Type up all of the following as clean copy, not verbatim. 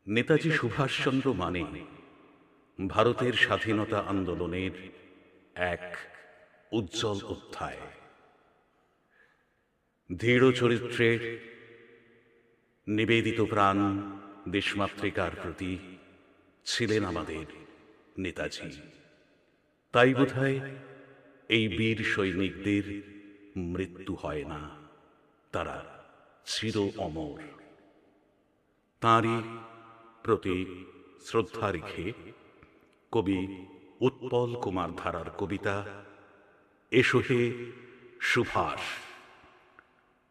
নেতাজি সুভাষচন্দ্র মানে ভারতের স্বাধীনতা আন্দোলনের এক উজ্জ্বল অধ্যায়। দৃঢ় চরিত্রের, নিবেদিত প্রাণ দেশমাতৃকার প্রতি ছিলেন আমাদের নেতাজি। তাই বোধহয় এই বীর সৈনিকদের মৃত্যু হয় না, তারা চির অমর। তাঁরই প্রতি শ্রদ্ধা রেখে কবি উৎপল কুমার ধারার কবিতা এসো হে সুভাষ।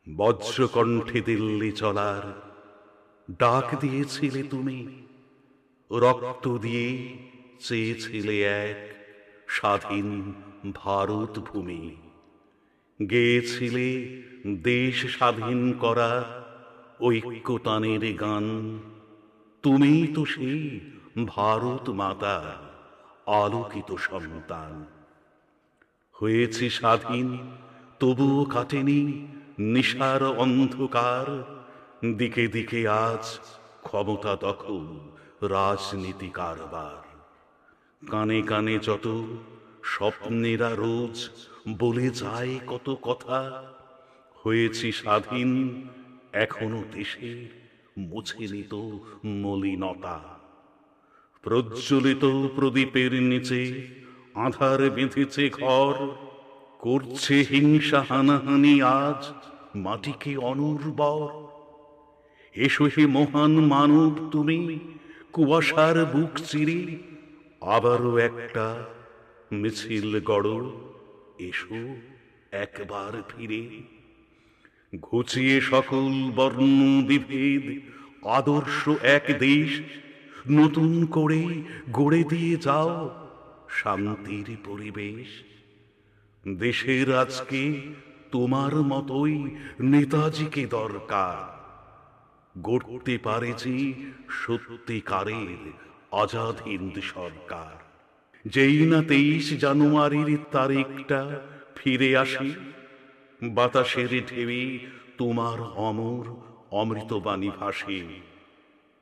বজ্রকণ্ঠে দিল্লি চলার ডাক দিয়েছিলে তুমি, রক্ত দিয়ে চেয়েছিলে এক স্বাধীন ভারত ভূমি। গেয়েছিলে দেশ স্বাধীন করা ঐক্যতানের গান। তুমি তো সেই ভারত মাতা আলোকিত সন্তান। হয়েছি স্বাধীন, তবুও কাটেনি নিশার অন্ধকার। দিকে দিকে আজ ক্ষমতা দখল, রাজনীতি কারবার। কানে কানে যত স্বপ্নেরা রোজ বলে যায় কত কথা। হয়েছি স্বাধীন, এখনো দেশে মুছেনি তো মলিনতা। প্রজ্বলিত প্রদীপের নিচে আঁধার বেঁধেছে ঘর। করছে হিংসা হানাহানি আজ মাটিকে অনুর্বর। এসো হে মহান মানব তুমি, কুয়াশার বুক চিরে আবারও একটা মিছিল গড়। এসো একবার ফিরে, ঘুচিয়ে সকল বর্ণ বিভেদ, আদর্শ এক দেশ নতুন করে গড়ে দিয়ে যাও শান্তির পরিবেশ। দেশের আজকে তোমার মতোই নেতাজিকে দরকার, গড়তে পারে যে সত্যিকারের আজাদ হিন্দ সরকার। যেই না 23 জানুয়ারির তারিখটা ফিরে আসে, বাতাসের ঢেউয়ে তোমার অমর অমৃতবাণী ভাসে।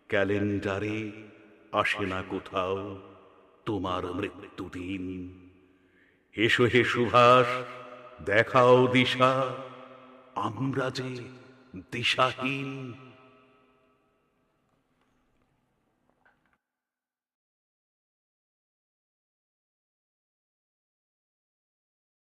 ক্যালেন্ডারে আসে না কোথাও তোমার মৃত্যুদিন। এসো হে সুভাষ, দেখাও দিশা, আমরা যে দিশাহীন।